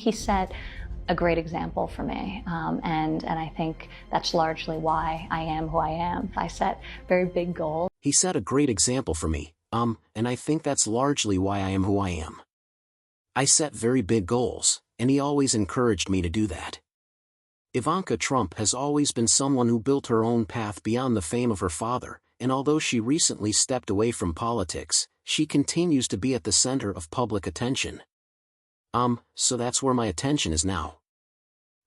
he set a great example for me, and I think that's largely why I am who I am. I set very big goals. He set a great example for me, and I think that's largely why I am who I am. I set very big goals, and he always encouraged me to do that. Ivanka Trump has always been someone who built her own path beyond the fame of her father, and although she recently stepped away from politics, she continues to be at the center of public attention. So that's where my attention is now.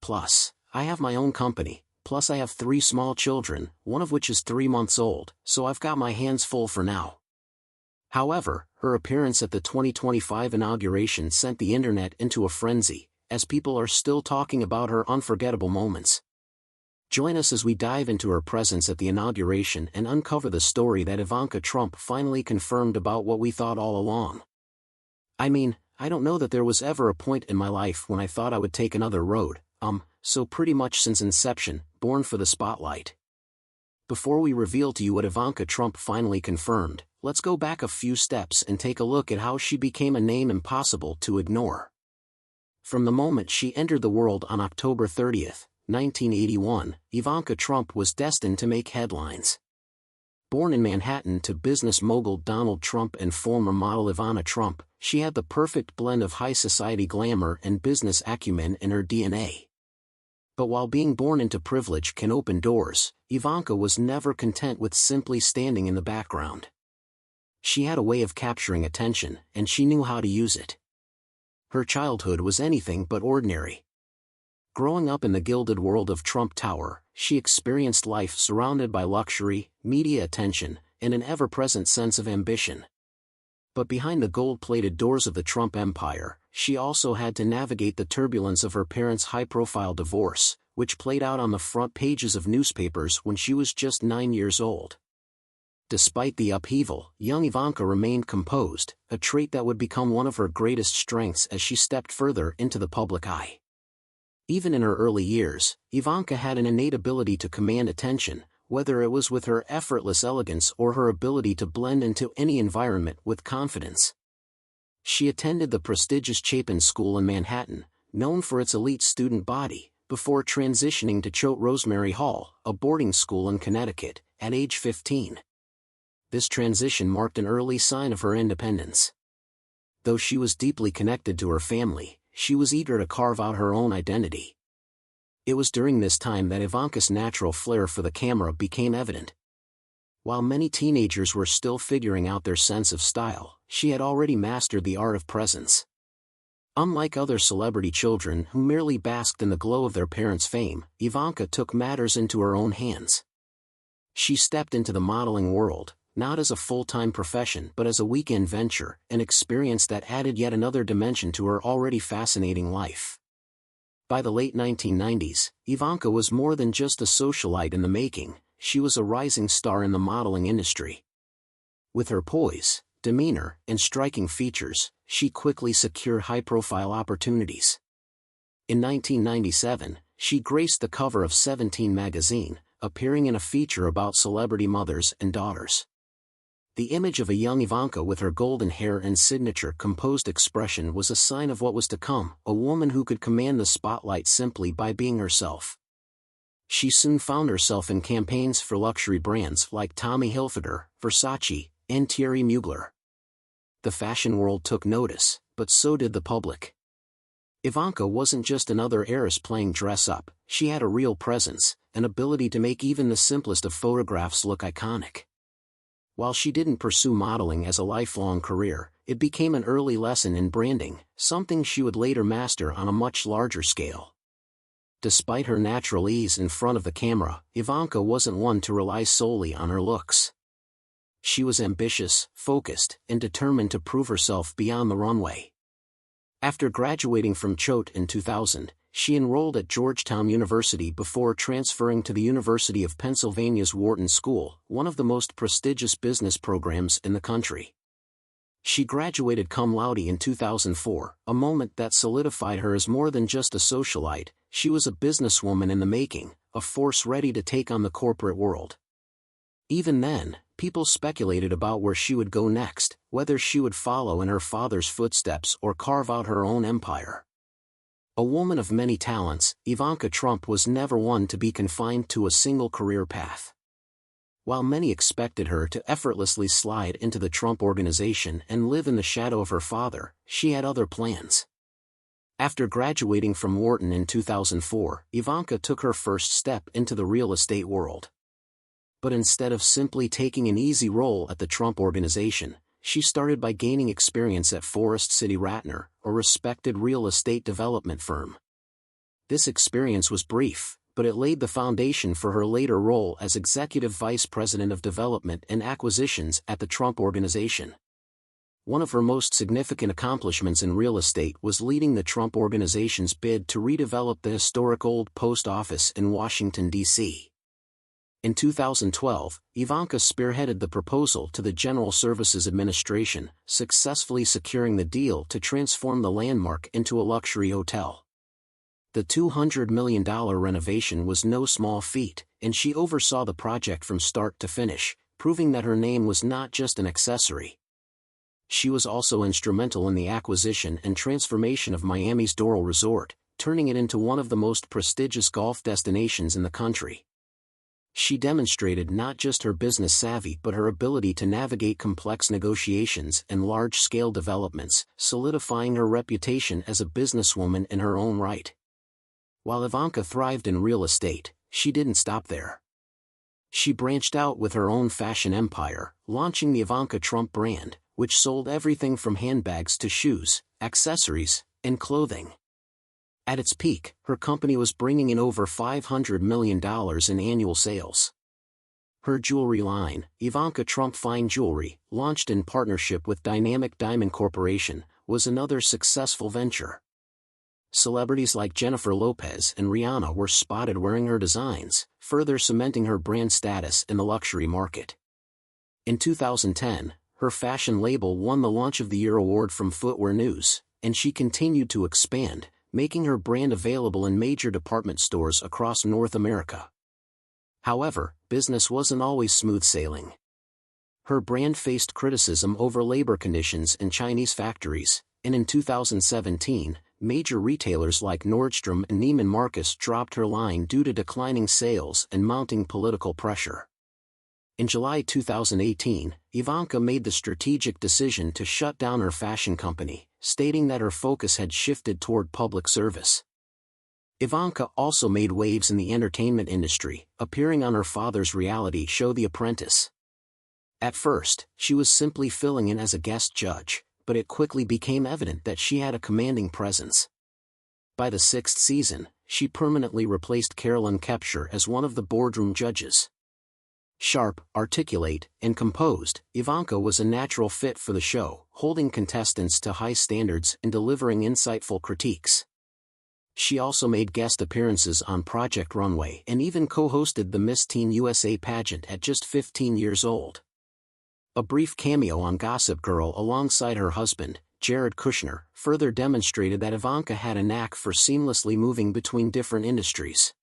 Plus, I have my own company, plus I have 3 small children, one of which is 3 months old, so I've got my hands full for now. However, her appearance at the 2025 inauguration sent the internet into a frenzy, as people are still talking about her unforgettable moments. Join us as we dive into her presence at the inauguration and uncover the story that Ivanka Trump finally confirmed about what we thought all along. I mean, I don't know that there was ever a point in my life when I thought I would take another road, so pretty much since inception, born for the spotlight. Before we reveal to you what Ivanka Trump finally confirmed, let's go back a few steps and take a look at how she became a name impossible to ignore. From the moment she entered the world on October 30th, 1981, Ivanka Trump was destined to make headlines. Born in Manhattan to business mogul Donald Trump and former model Ivanka Trump, she had the perfect blend of high society glamour and business acumen in her DNA. But while being born into privilege can open doors, Ivanka was never content with simply standing in the background. She had a way of capturing attention, and she knew how to use it. Her childhood was anything but ordinary. Growing up in the gilded world of Trump Tower, she experienced life surrounded by luxury, media attention, and an ever-present sense of ambition. But behind the gold-plated doors of the Trump empire, she also had to navigate the turbulence of her parents' high-profile divorce, which played out on the front pages of newspapers when she was just 9 years old. Despite the upheaval, young Ivanka remained composed, a trait that would become one of her greatest strengths as she stepped further into the public eye. Even in her early years, Ivanka had an innate ability to command attention, whether it was with her effortless elegance or her ability to blend into any environment with confidence. She attended the prestigious Chapin School in Manhattan, known for its elite student body, before transitioning to Choate Rosemary Hall, a boarding school in Connecticut, at age 15. This transition marked an early sign of her independence. Though she was deeply connected to her family, she was eager to carve out her own identity. It was during this time that Ivanka's natural flair for the camera became evident. While many teenagers were still figuring out their sense of style, she had already mastered the art of presence. Unlike other celebrity children who merely basked in the glow of their parents' fame, Ivanka took matters into her own hands. She stepped into the modeling world, not as a full-time profession but as a weekend venture, an experience that added yet another dimension to her already fascinating life. By the late 1990s, Ivanka was more than just a socialite in the making, she was a rising star in the modeling industry. With her poise, demeanor, and striking features, she quickly secured high-profile opportunities. In 1997, she graced the cover of 17 magazine, appearing in a feature about celebrity mothers and daughters. The image of a young Ivanka with her golden hair and signature composed expression was a sign of what was to come, a woman who could command the spotlight simply by being herself. She soon found herself in campaigns for luxury brands like Tommy Hilfiger, Versace, and Thierry Mugler. The fashion world took notice, but so did the public. Ivanka wasn't just another heiress playing dress-up, she had a real presence, an ability to make even the simplest of photographs look iconic. While she didn't pursue modeling as a lifelong career, it became an early lesson in branding, something she would later master on a much larger scale. Despite her natural ease in front of the camera, Ivanka wasn't one to rely solely on her looks. She was ambitious, focused, and determined to prove herself beyond the runway. After graduating from Choate in 2000, she enrolled at Georgetown University before transferring to the University of Pennsylvania's Wharton School, one of the most prestigious business programs in the country. She graduated cum laude in 2004, a moment that solidified her as more than just a socialite. She was a businesswoman in the making, a force ready to take on the corporate world. Even then, people speculated about where she would go next, whether she would follow in her father's footsteps or carve out her own empire. A woman of many talents, Ivanka Trump was never one to be confined to a single career path. While many expected her to effortlessly slide into the Trump Organization and live in the shadow of her father, she had other plans. After graduating from Wharton in 2004, Ivanka took her first step into the real estate world. But instead of simply taking an easy role at the Trump Organization, she started by gaining experience at Forest City Ratner, a respected real estate development firm. This experience was brief, but it laid the foundation for her later role as Executive Vice President of Development and Acquisitions at the Trump Organization. One of her most significant accomplishments in real estate was leading the Trump Organization's bid to redevelop the historic old post office in Washington, D.C. In 2012, Ivanka spearheaded the proposal to the General Services Administration, successfully securing the deal to transform the landmark into a luxury hotel. The $200 million renovation was no small feat, and she oversaw the project from start to finish, proving that her name was not just an accessory. She was also instrumental in the acquisition and transformation of Miami's Doral Resort, turning it into one of the most prestigious golf destinations in the country. She demonstrated not just her business savvy but her ability to navigate complex negotiations and large-scale developments, solidifying her reputation as a businesswoman in her own right. While Ivanka thrived in real estate, she didn't stop there. She branched out with her own fashion empire, launching the Ivanka Trump brand, which sold everything from handbags to shoes, accessories, and clothing. At its peak, her company was bringing in over $500 million in annual sales. Her jewelry line, Ivanka Trump Fine Jewelry, launched in partnership with Dynamic Diamond Corporation, was another successful venture. Celebrities like Jennifer Lopez and Rihanna were spotted wearing her designs, further cementing her brand status in the luxury market. In 2010, her fashion label won the Launch of the Year award from Footwear News, and she continued to expand, making her brand available in major department stores across North America. However, business wasn't always smooth sailing. Her brand faced criticism over labor conditions in Chinese factories, and in 2017, major retailers like Nordstrom and Neiman Marcus dropped her line due to declining sales and mounting political pressure. In July 2018, Ivanka made the strategic decision to shut down her fashion company, stating that her focus had shifted toward public service. Ivanka also made waves in the entertainment industry, appearing on her father's reality show The Apprentice. At first, she was simply filling in as a guest judge, but it quickly became evident that she had a commanding presence. By the sixth season, she permanently replaced Carolyn Kepcher as one of the boardroom judges. Sharp, articulate, and composed, Ivanka was a natural fit for the show, holding contestants to high standards and delivering insightful critiques. She also made guest appearances on Project Runway and even co-hosted the Miss Teen USA pageant at just 15 years old. A brief cameo on Gossip Girl alongside her husband, Jared Kushner, further demonstrated that Ivanka had a knack for seamlessly moving between different industries.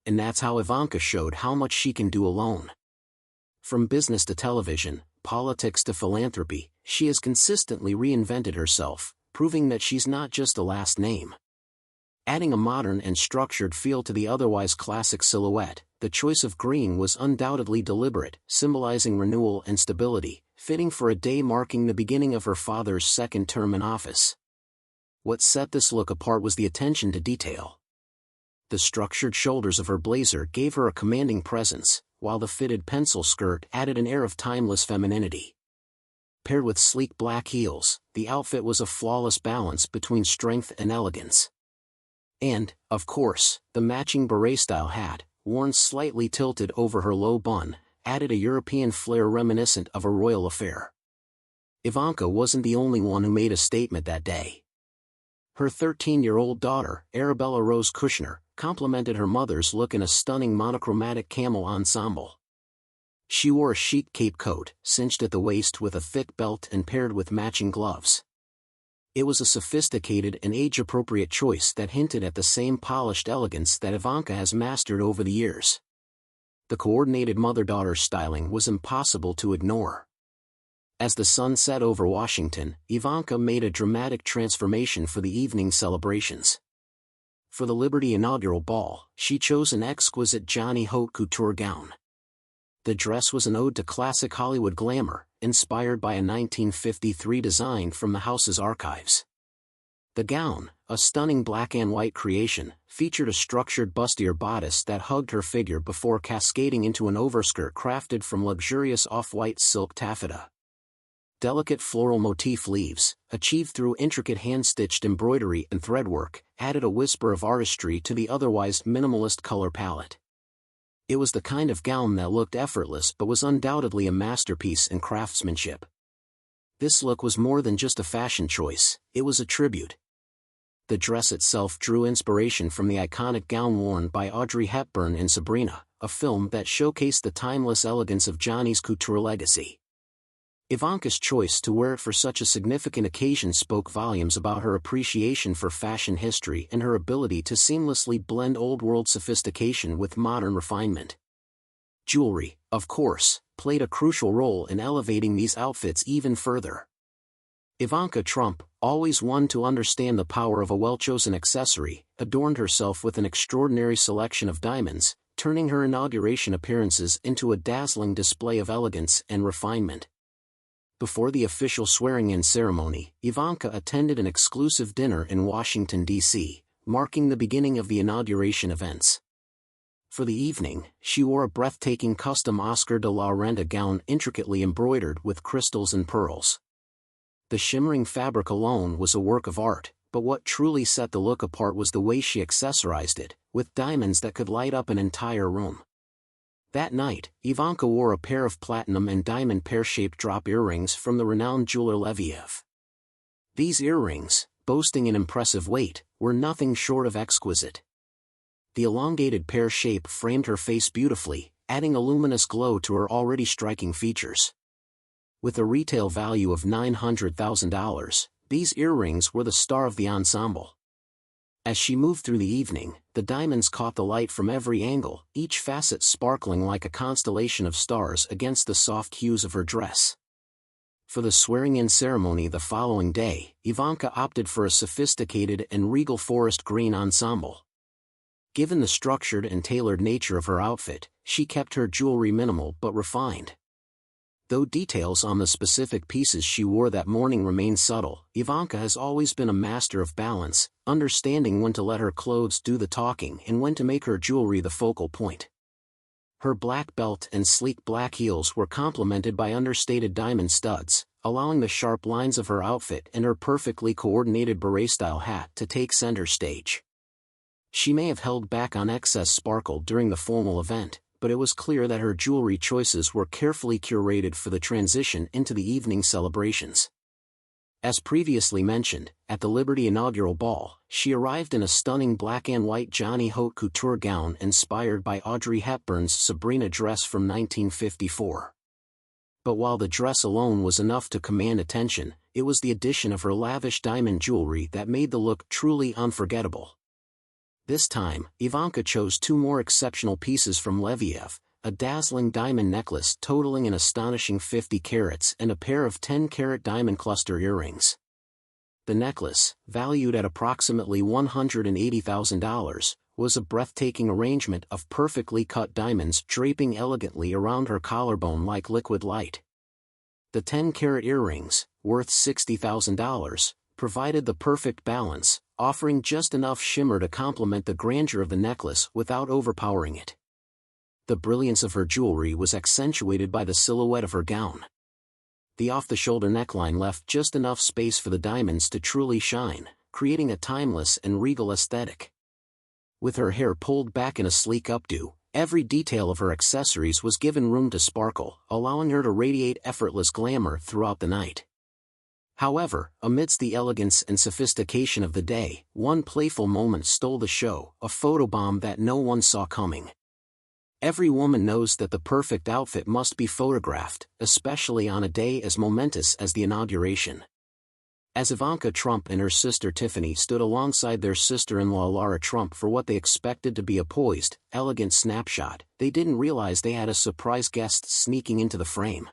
And that's how Ivanka showed how much she can do alone. From business to television, politics to philanthropy, she has consistently reinvented herself, proving that she's not just a last name. Adding a modern and structured feel to the otherwise classic silhouette, the choice of green was undoubtedly deliberate, symbolizing renewal and stability, fitting for a day marking the beginning of her father's second term in office. What set this look apart was the attention to detail. The structured shoulders of her blazer gave her a commanding presence, while the fitted pencil skirt added an air of timeless femininity. Paired with sleek black heels, the outfit was a flawless balance between strength and elegance. And, of course, the matching beret-style hat, worn slightly tilted over her low bun, added a European flair reminiscent of a royal affair. Ivanka wasn't the only one who made a statement that day. Her 13-year-old daughter, Arabella Rose Kushner, complemented her mother's look in a stunning monochromatic camel ensemble. She wore a chic cape coat, cinched at the waist with a thick belt and paired with matching gloves. It was a sophisticated and age-appropriate choice that hinted at the same polished elegance that Ivanka has mastered over the years. The coordinated mother-daughter styling was impossible to ignore. As the sun set over Washington, Ivanka made a dramatic transformation for the evening celebrations. For the Liberty inaugural ball, she chose an exquisite Johnny haute couture gown. The dress was an ode to classic Hollywood glamour, inspired by a 1953 design from the house's archives. The gown, a stunning black and white creation, featured a structured bustier bodice that hugged her figure before cascading into an overskirt crafted from luxurious off-white silk taffeta. Delicate floral motif leaves, achieved through intricate hand-stitched embroidery and threadwork, added a whisper of artistry to the otherwise minimalist color palette. It was the kind of gown that looked effortless but was undoubtedly a masterpiece in craftsmanship. This look was more than just a fashion choice, it was a tribute. The dress itself drew inspiration from the iconic gown worn by Audrey Hepburn in Sabrina, a film that showcased the timeless elegance of Johnny's couture legacy. Ivanka's choice to wear it for such a significant occasion spoke volumes about her appreciation for fashion history and her ability to seamlessly blend old-world sophistication with modern refinement. Jewelry, of course, played a crucial role in elevating these outfits even further. Ivanka Trump, always one to understand the power of a well-chosen accessory, adorned herself with an extraordinary selection of diamonds, turning her inauguration appearances into a dazzling display of elegance and refinement. Before the official swearing-in ceremony, Ivanka attended an exclusive dinner in Washington, D.C., marking the beginning of the inauguration events. For the evening, she wore a breathtaking custom Oscar de la Renta gown intricately embroidered with crystals and pearls. The shimmering fabric alone was a work of art, but what truly set the look apart was the way she accessorized it, with diamonds that could light up an entire room. That night, Ivanka wore a pair of platinum and diamond pear-shaped drop earrings from the renowned jeweler Leviev. These earrings, boasting an impressive weight, were nothing short of exquisite. The elongated pear shape framed her face beautifully, adding a luminous glow to her already striking features. With a retail value of $900,000, these earrings were the star of the ensemble. As she moved through the evening, the diamonds caught the light from every angle, each facet sparkling like a constellation of stars against the soft hues of her dress. For the swearing-in ceremony the following day, Ivanka opted for a sophisticated and regal forest green ensemble. Given the structured and tailored nature of her outfit, she kept her jewelry minimal but refined. Though details on the specific pieces she wore that morning remain subtle, Ivanka has always been a master of balance, understanding when to let her clothes do the talking and when to make her jewelry the focal point. Her black belt and sleek black heels were complemented by understated diamond studs, allowing the sharp lines of her outfit and her perfectly coordinated beret-style hat to take center stage. She may have held back on excess sparkle during the formal event, but it was clear that her jewelry choices were carefully curated for the transition into the evening celebrations. As previously mentioned, at the Liberty inaugural ball, she arrived in a stunning black and white Johnny haute couture gown inspired by Audrey Hepburn's Sabrina dress from 1954. But while the dress alone was enough to command attention, it was the addition of her lavish diamond jewelry that made the look truly unforgettable. This time, Ivanka chose two more exceptional pieces from Leviev, a dazzling diamond necklace totaling an astonishing 50 carats and a pair of 10-carat diamond cluster earrings. The necklace, valued at approximately $180,000, was a breathtaking arrangement of perfectly cut diamonds draping elegantly around her collarbone like liquid light. The 10-carat earrings, worth $60,000, provided the perfect balance, offering just enough shimmer to complement the grandeur of the necklace without overpowering it. The brilliance of her jewelry was accentuated by the silhouette of her gown. The off-the-shoulder neckline left just enough space for the diamonds to truly shine, creating a timeless and regal aesthetic. With her hair pulled back in a sleek updo, every detail of her accessories was given room to sparkle, allowing her to radiate effortless glamour throughout the night. However, amidst the elegance and sophistication of the day, one playful moment stole the show, a photobomb that no one saw coming. Every woman knows that the perfect outfit must be photographed, especially on a day as momentous as the inauguration. As Ivanka Trump and her sister Tiffany stood alongside their sister-in-law Lara Trump for what they expected to be a poised, elegant snapshot, they didn't realize they had a surprise guest sneaking into the frame.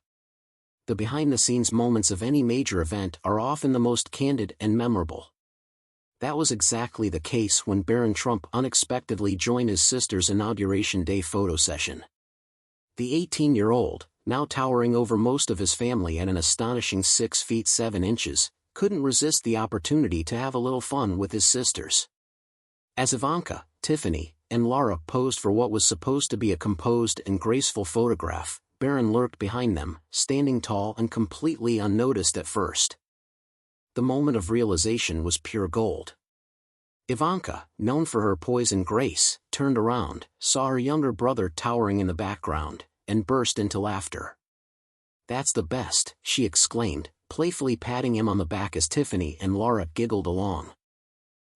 The behind-the-scenes moments of any major event are often the most candid and memorable. That was exactly the case when Barron Trump unexpectedly joined his sister's Inauguration Day photo session. The 18-year-old, now towering over most of his family at an astonishing 6 feet 7 inches, couldn't resist the opportunity to have a little fun with his sisters. As Ivanka, Tiffany, and Laura posed for what was supposed to be a composed and graceful photograph, Barron lurked behind them, standing tall and completely unnoticed at first. The moment of realization was pure gold. Ivanka, known for her poise and grace, turned around, saw her younger brother towering in the background, and burst into laughter. "That's the best," she exclaimed, playfully patting him on the back as Tiffany and Laura giggled along.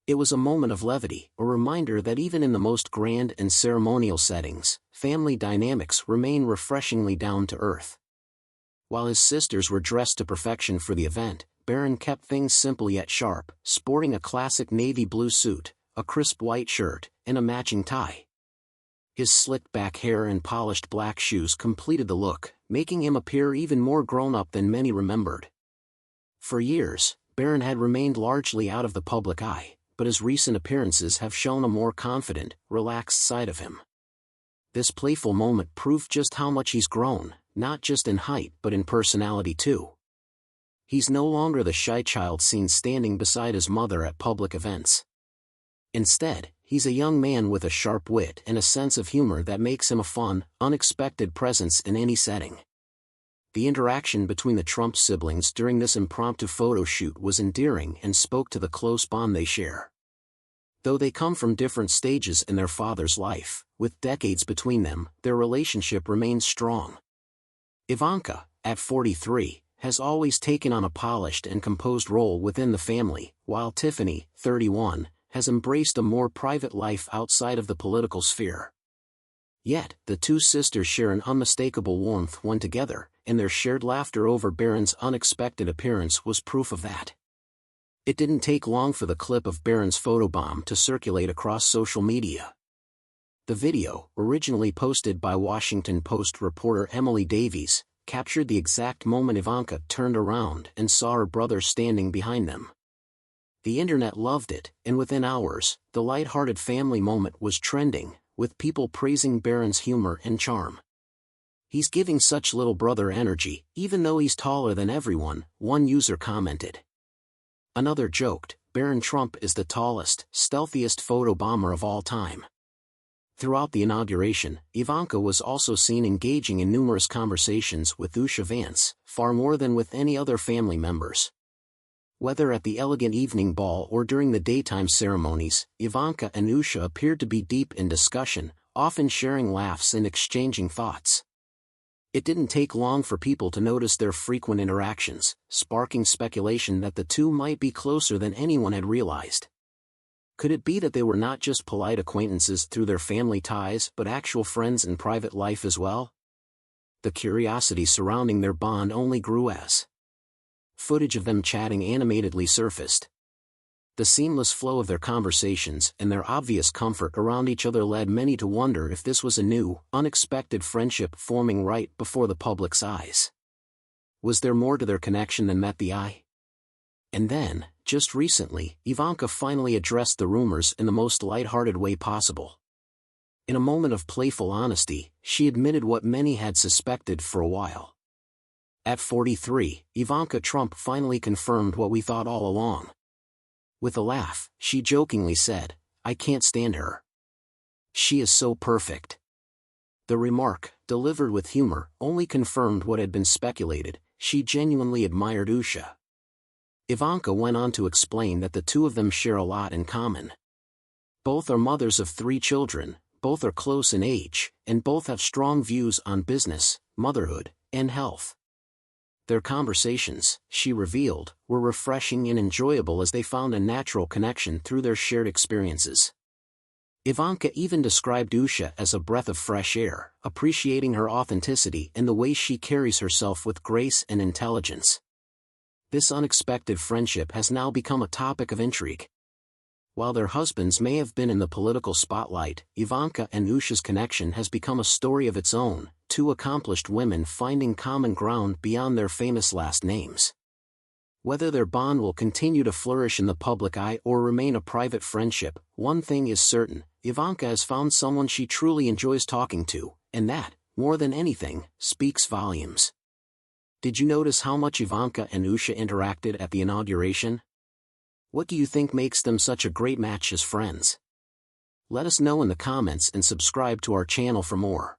It was a moment of levity, a reminder that even in the most grand and ceremonial settings, family dynamics remain refreshingly down to earth. While his sisters were dressed to perfection for the event, Barron kept things simple yet sharp, sporting a classic navy blue suit, a crisp white shirt, and a matching tie. His slicked-back hair and polished black shoes completed the look, making him appear even more grown-up than many remembered. For years, Barron had remained largely out of the public eye, but his recent appearances have shown a more confident, relaxed side of him. This playful moment proved just how much he's grown, not just in height but in personality too. He's no longer the shy child seen standing beside his mother at public events. Instead, he's a young man with a sharp wit and a sense of humor that makes him a fun, unexpected presence in any setting. The interaction between the Trump siblings during this impromptu photo shoot was endearing and spoke to the close bond they share. Though they come from different stages in their father's life, with decades between them, their relationship remains strong. Ivanka, at 43, has always taken on a polished and composed role within the family, while Tiffany, 31, has embraced a more private life outside of the political sphere. Yet, the two sisters share an unmistakable warmth when together, and their shared laughter over Barron's unexpected appearance was proof of that. It didn't take long for the clip of Barron's photobomb to circulate across social media. The video, originally posted by Washington Post reporter Emily Davies, captured the exact moment Ivanka turned around and saw her brother standing behind them. The internet loved it, and within hours, the light-hearted family moment was trending, with people praising Barron's humor and charm. "He's giving such little brother energy, even though he's taller than everyone," one user commented. Another joked, "Barron Trump is the tallest, stealthiest photobomber of all time." Throughout the inauguration, Ivanka was also seen engaging in numerous conversations with Usha Vance, far more than with any other family members. Whether at the elegant evening ball or during the daytime ceremonies, Ivanka and Usha appeared to be deep in discussion, often sharing laughs and exchanging thoughts. It didn't take long for people to notice their frequent interactions, sparking speculation that the two might be closer than anyone had realized. Could it be that they were not just polite acquaintances through their family ties but actual friends in private life as well? The curiosity surrounding their bond only grew as footage of them chatting animatedly surfaced. The seamless flow of their conversations and their obvious comfort around each other led many to wonder if this was a new, unexpected friendship forming right before the public's eyes. Was there more to their connection than met the eye? And then, just recently, Ivanka finally addressed the rumors in the most light-hearted way possible. In a moment of playful honesty, she admitted what many had suspected for a while. At 43, Ivanka Trump finally confirmed what we thought all along. With a laugh, she jokingly said, "I can't stand her. She is so perfect." The remark, delivered with humor, only confirmed what had been speculated. She genuinely admired Usha. Ivanka went on to explain that the two of them share a lot in common. Both are mothers of 3 children, both are close in age, and both have strong views on business, motherhood, and health. Their conversations, she revealed, were refreshing and enjoyable as they found a natural connection through their shared experiences. Ivanka even described Usha as a breath of fresh air, appreciating her authenticity and the way she carries herself with grace and intelligence. This unexpected friendship has now become a topic of intrigue. While their husbands may have been in the political spotlight, Ivanka and Usha's connection has become a story of its own, 2 accomplished women finding common ground beyond their famous last names. Whether their bond will continue to flourish in the public eye or remain a private friendship, one thing is certain: Ivanka has found someone she truly enjoys talking to, and that, more than anything, speaks volumes. Did you notice how much Ivanka and Usha interacted at the inauguration? What do you think makes them such a great match as friends? Let us know in the comments and subscribe to our channel for more.